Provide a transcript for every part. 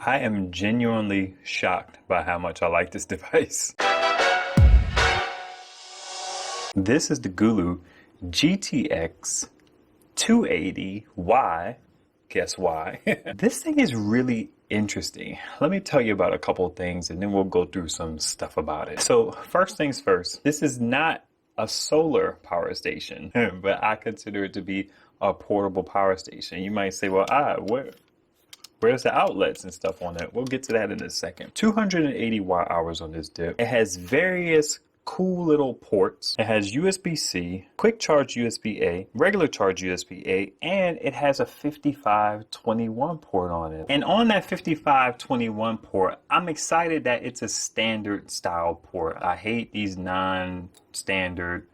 I am genuinely shocked by how much I like this device. This is the GooLoo GTX280. Why? Guess why? This thing is really interesting. Let me tell you about a couple of things and then we'll go through some stuff about it. So first things first, this is not a solar power station, but I consider it to be a portable power station. You might say, well, where's the outlets and stuff on it? We'll get to that in a second. 280 watt hours on this dip. It has various cool little ports. It has USB-C, quick charge USB-A, regular charge USB-A, and it has a 5521 port on it. And on that 5521 port, I'm excited that it's a standard style port. I hate these non-standard.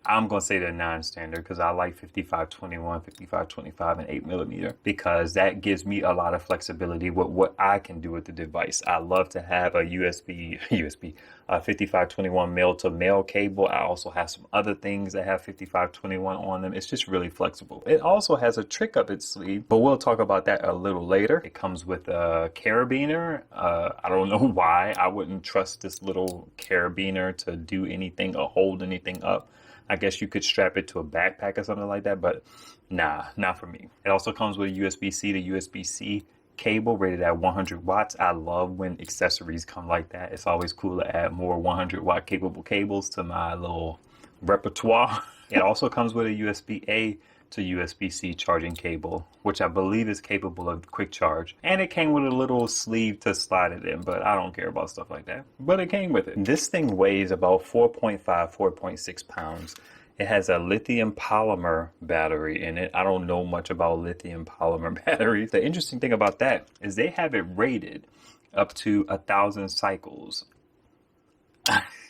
I'm going to say they're non-standard because I like 5521, 5525, and 8mm because that gives me a lot of flexibility with what I can do with the device. I love to have a USB 5521 male-to-male cable. I also have some other things that have 5521 on them. It's just really flexible. It also has a trick up its sleeve, but we'll talk about that a little later. It comes with a carabiner. I don't know why I wouldn't trust this little carabiner to do anything or hold anything up. I guess you could strap it to a backpack or something like that, but nah, not for me. It also comes with a USB-C to USB-C cable rated at 100 watts. I love when accessories come like that. It's always cool to add more 100 watt capable cables to my little repertoire. It also comes with a USB-A to USB-C charging cable, which I believe is capable of quick charge. And it came with a little sleeve to slide it in, but I don't care about stuff like that. But it came with it. This thing weighs about 4.5, 4.6 pounds. It has a lithium polymer battery in it. I don't know much about lithium polymer batteries. The interesting thing about that is they have it rated up to 1,000 cycles.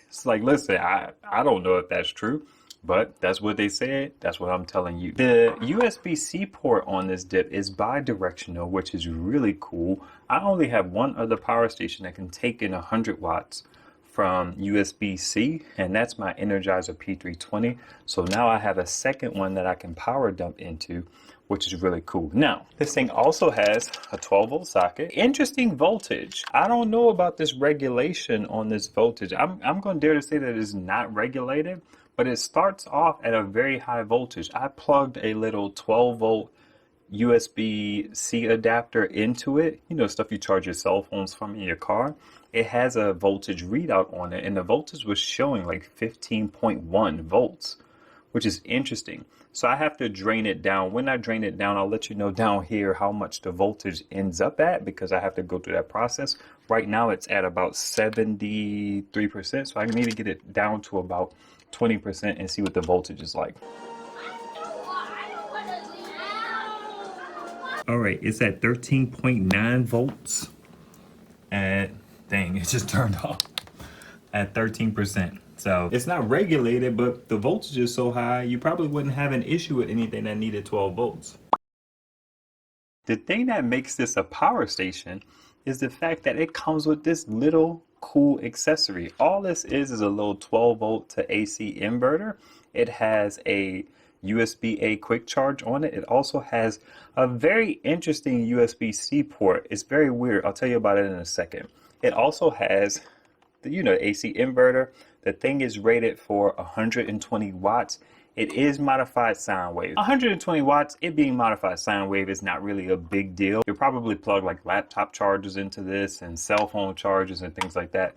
It's like, listen, I don't know if that's true. But that's what they said. That's what I'm telling you. The USB-C port on this dip is bi-directional, which is really cool. I only have one other power station that can take in 100 watts from USB-C, and that's my Energizer P320. So now I have a second one that I can power dump into, which is really cool. Now, this thing also has a 12-volt socket. Interesting voltage. I don't know about this regulation on this voltage. I'm going to dare to say that it's not regulated, but it starts off at a very high voltage. I plugged a little 12-volt USB-C adapter into it. You know, stuff you charge your cell phones from in your car. It has a voltage readout on it, and the voltage was showing like 15.1 volts, which is interesting. So I have to drain it down. When I drain it down, I'll let you know down here how much the voltage ends up at because I have to go through that process. Right now it's at about 73%, so I need to get it down to about 20% and see what the voltage is like. All right, it's at 13.9 volts. And dang, it just turned off at 13%. So it's not regulated, but the voltage is so high, you probably wouldn't have an issue with anything that needed 12 volts. The thing that makes this a power station is the fact that it comes with this little cool accessory. All this is a little 12 volt to AC inverter. It has a USB-A quick charge on it. It also has a very interesting USB-C port. It's very weird. I'll tell you about it in a second. It also has the, AC inverter. The thing is rated for 120 watts. It is modified sine wave. 120 watts, it being modified sine wave is not really a big deal. You'll probably plug like laptop chargers into this and cell phone chargers and things like that.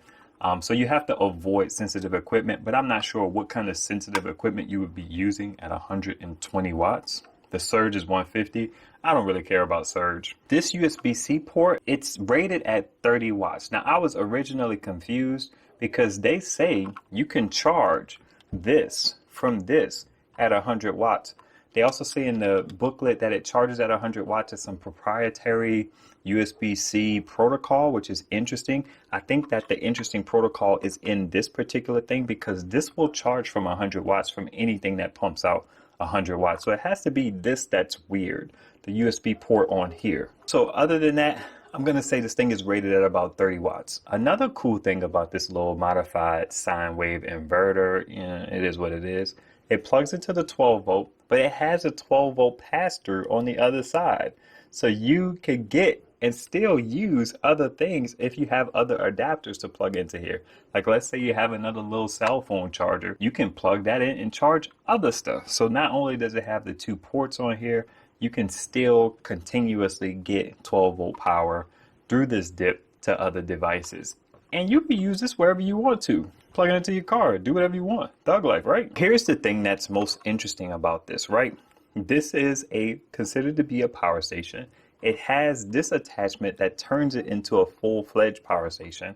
So you have to avoid sensitive equipment, but I'm not sure what kind of sensitive equipment you would be using at 120 watts. The surge is 150. I don't really care about surge. This USB-C port, it's rated at 30 watts. Now I was originally confused because they say you can charge this from this at 100 watts. They also say in the booklet that it charges at 100 watts at some proprietary USB-C protocol, which is interesting. I think that the interesting protocol is in this particular thing because this will charge from 100 watts from anything that pumps out 100 watts. So it has to be this that's weird, the USB port on here. So other than that, I'm going to say this thing is rated at about 30 watts. Another cool thing about this little modified sine wave inverter, it is what it is. It plugs into the 12 volt, but it has a 12 volt pass-through on the other side. So you could get and still use other things if you have other adapters to plug into here. Like let's say you have another little cell phone charger, you can plug that in and charge other stuff. So not only does it have the 2 ports on here, you can still continuously get 12-volt power through this dip to other devices. And you can use this wherever you want to. Plug it into your car, do whatever you want. Thug life, right? Here's the thing that's most interesting about this, right? This is considered to be a power station. It has this attachment that turns it into a full-fledged power station.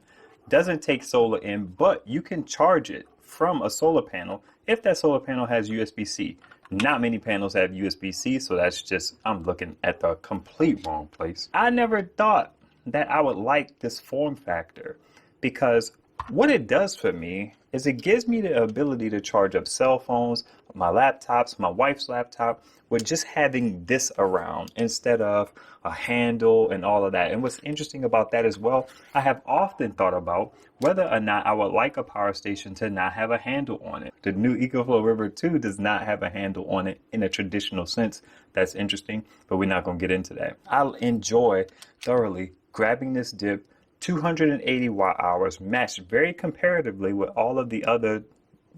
Doesn't take solar in, but you can charge it from a solar panel if that solar panel has USB-C. Not many panels have USB-C, so that's just, I'm looking at the complete wrong place. I never thought that I would like this form factor, because what it does for me is it gives me the ability to charge up cell phones, my laptops, my wife's laptop, with just having this around instead of a handle and all of that. And what's interesting about that as well, I have often thought about whether or not I would like a power station to not have a handle on it. The new EcoFlow River 2 does not have a handle on it in a traditional sense. That's interesting, but we're not going to get into that. I'll enjoy thoroughly grabbing this dip, 280 watt hours, matched very comparatively with all of the other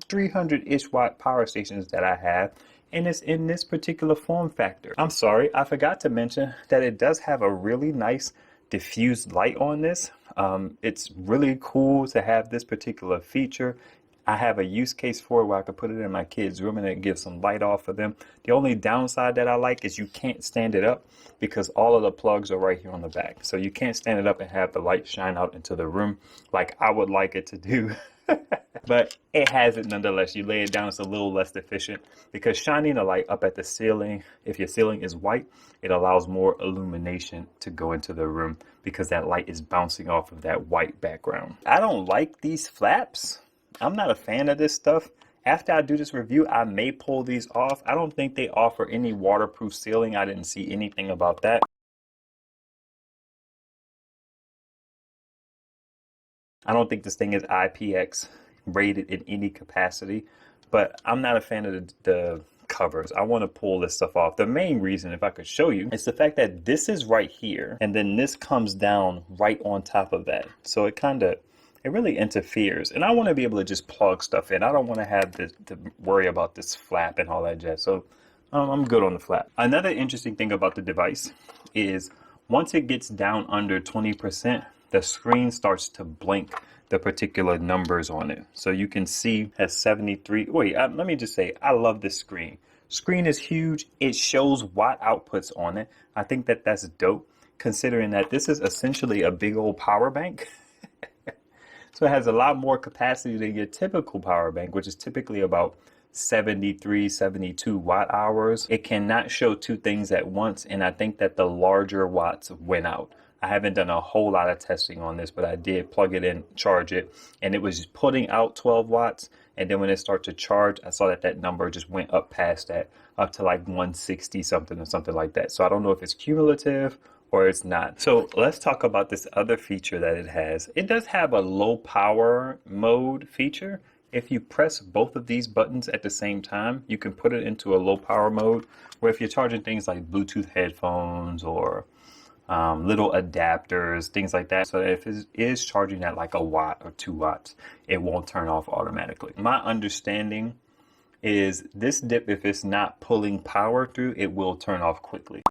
300-ish watt power stations that I have, and it's in this particular form factor. I'm sorry, I forgot to mention that it does have a really nice diffused light on this. It's really cool to have this particular feature. I have a use case for it where I could put it in my kids' room and it gives some light off for them. The only downside that I like is you can't stand it up because all of the plugs are right here on the back. So you can't stand it up and have the light shine out into the room like I would like it to do. But it has it nonetheless. You lay it down, it's a little less efficient because shining a light up at the ceiling, if your ceiling is white, it allows more illumination to go into the room because that light is bouncing off of that white background. I don't like these flaps. I'm not a fan of this stuff. After I do this review, I may pull these off. I don't think they offer any waterproof sealing. I didn't see anything about that. I don't think this thing is IPX rated in any capacity, but I'm not a fan of the covers. I want to pull this stuff off. The main reason, if I could show you, is the fact that this is right here, and then this comes down right on top of that. So it really interferes, and I want to be able to just plug stuff in. I don't want to have to worry about this flap and all that jazz. So I'm good on the flap. Another interesting thing about the device is once it gets down under 20%, the screen starts to blink the particular numbers on it. So you can see at 73. Wait, let me just say, I love this screen. Screen is huge. It shows watt outputs on it. I think that that's dope, considering that this is essentially a big old power bank. So it has a lot more capacity than your typical power bank, which is typically about 73, 72 watt hours. It cannot show 2 things at once, and I think that the larger watts went out. I haven't done a whole lot of testing on this, but I did plug it in, charge it, and it was putting out 12 watts. And then when it started to charge, I saw that that number just went up past that, up to like 160 something or something like that. So I don't know if it's cumulative or it's not. So let's talk about this other feature that it has. It does have a low power mode feature. If you press both of these buttons at the same time, you can put it into a low power mode, where if you're charging things like Bluetooth headphones or little adapters, things like that. So if it is charging at like a watt or 2 watts, it won't turn off automatically. My understanding is this dip, if it's not pulling power through, it will turn off quickly.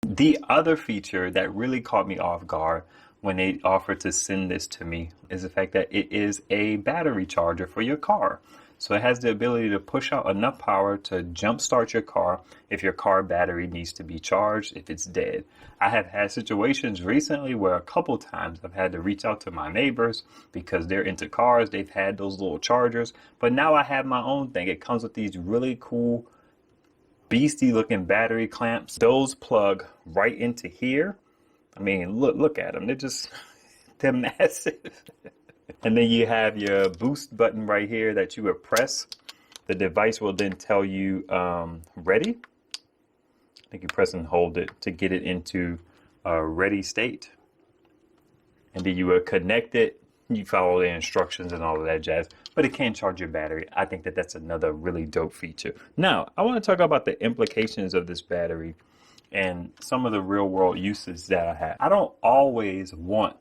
The other feature that really caught me off guard when they offered to send this to me is the fact that it is a battery charger for your car. So it has the ability to push out enough power to jumpstart your car if your car battery needs to be charged, if it's dead. I have had situations recently where a couple times I've had to reach out to my neighbors because they're into cars. They've had those little chargers, but now I have my own thing. It comes with these really cool beastie looking battery clamps. Those plug right into here. I mean, look at them. They're massive. And then you have your boost button right here that you would press. The device will then tell you ready. I think you press and hold it to get it into a ready state. And then you would connect it. You follow the instructions and all of that jazz, but it can charge your battery. I think that that's another really dope feature. Now, I want to talk about the implications of this battery and some of the real world uses that I have. I don't always want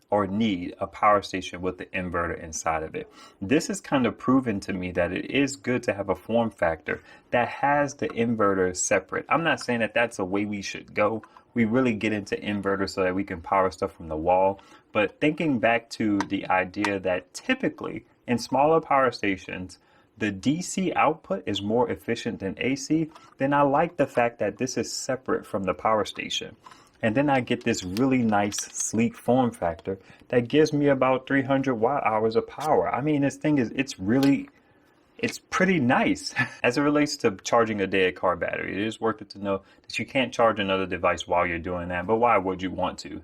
or need a power station with the inverter inside of it. This is kind of proven to me that it is good to have a form factor that has the inverter separate. I'm not saying that that's the way we should go. We really get into inverters so that we can power stuff from the wall. But thinking back to the idea that typically in smaller power stations, the DC output is more efficient than AC, then I like the fact that this is separate from the power station. And then I get this really nice, sleek form factor that gives me about 300 watt hours of power. I mean, this thing is, it's pretty nice. As it relates to charging a dead car battery, it is worth it to know that you can't charge another device while you're doing that, but why would you want to?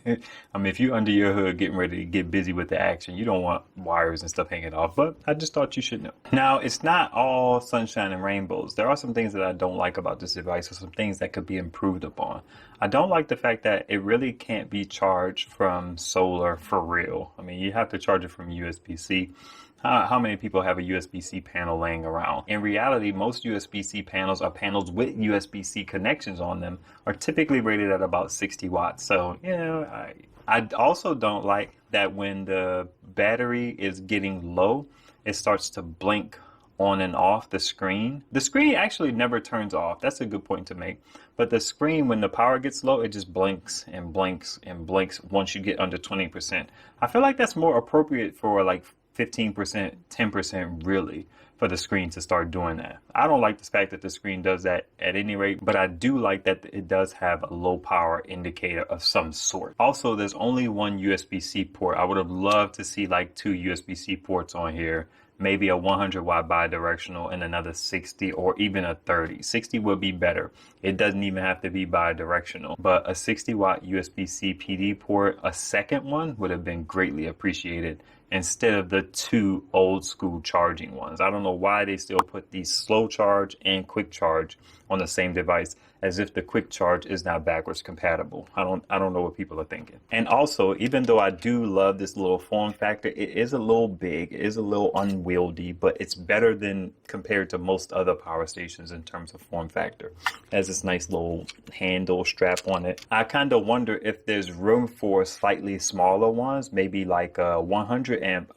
I mean, if you're under your hood getting ready to get busy with the action, you don't want wires and stuff hanging off, but I just thought you should know. Now, it's not all sunshine and rainbows. There are some things that I don't like about this device, or some things that could be improved upon. I don't like the fact that it really can't be charged from solar for real. I mean, you have to charge it from USB-C. How many people have a USB-C panel laying around? In reality, most USB-C panels are panels with USB-C connections on them, are typically rated at about 60 watts. So, you know, I also don't like that when the battery is getting low, it starts to blink on and off the screen. The screen actually never turns off. That's a good point to make. But the screen, when the power gets low, it just blinks and blinks and blinks once you get under 20%. I feel like that's more appropriate for like 15%, 10% really, for the screen to start doing that. I don't like the fact that the screen does that at any rate, but I do like that it does have a low power indicator of some sort. Also, there's only one USB-C port. I would have loved to see like 2 USB-C ports on here, maybe a 100 watt bidirectional and another 60 or even a 30. 60 would be better. It doesn't even have to be bidirectional, but a 60 watt USB-C PD port, a second one, would have been greatly appreciated instead of the 2 old school charging ones. I don't know why they still put these slow charge and quick charge on the same device, as if the quick charge is not backwards compatible. I don't know what people are thinking. And also, even though I do love this little form factor, it is a little big, it is a little unwieldy, but it's better than compared to most other power stations in terms of form factor. It has this nice little handle strap on it. I kind of wonder if there's room for slightly smaller ones, maybe like a 100 amp,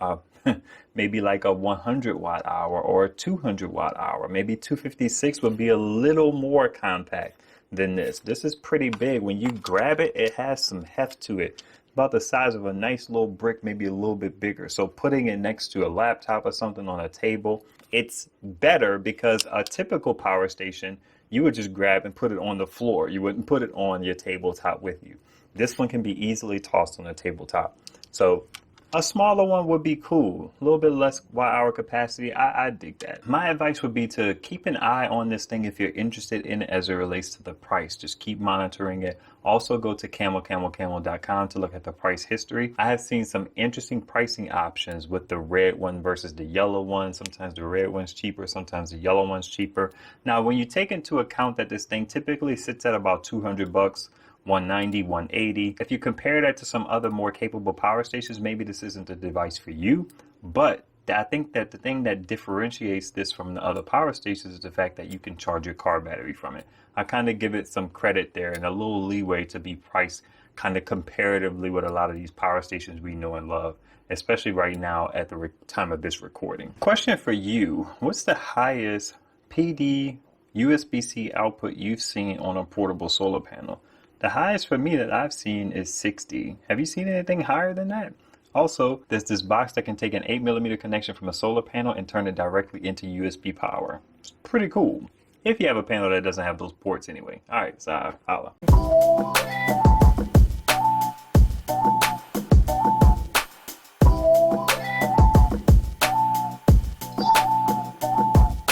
maybe like a 100 watt hour or a 200 watt hour. Maybe 256 would be a little more compact than this. This is pretty big. When you grab it, it has some heft to it. About the size of a nice little brick, maybe a little bit bigger. So putting it next to a laptop or something on a table, it's better, because a typical power station, you would just grab and put it on the floor. You wouldn't put it on your tabletop with you. This one can be easily tossed on a tabletop. So a smaller one would be cool. A little bit less watt hour capacity. I dig that. My advice would be to keep an eye on this thing if you're interested in it as it relates to the price. Just keep monitoring it. Also go to camel.com to look at the price history. I have seen some interesting pricing options with the red one versus the yellow one. Sometimes the red one's cheaper, sometimes the yellow one's cheaper. Now, when you take into account that this thing typically sits at about 200 bucks, 190, 180. If you compare that to some other more capable power stations, maybe this isn't the device for you. But I think that the thing that differentiates this from the other power stations is the fact that you can charge your car battery from it. I kind of give it some credit there and a little leeway to be priced kind of comparatively with a lot of these power stations we know and love, especially right now at the time of this recording. Question for you: what's the highest PD USB-C output you've seen on a portable solar panel? The highest for me that I've seen is 60. Have you seen anything higher than that? Also, there's this box that can take an 8mm connection from a solar panel and turn it directly into USB power. It's pretty cool. If you have a panel that doesn't have those ports anyway. All right, so holla.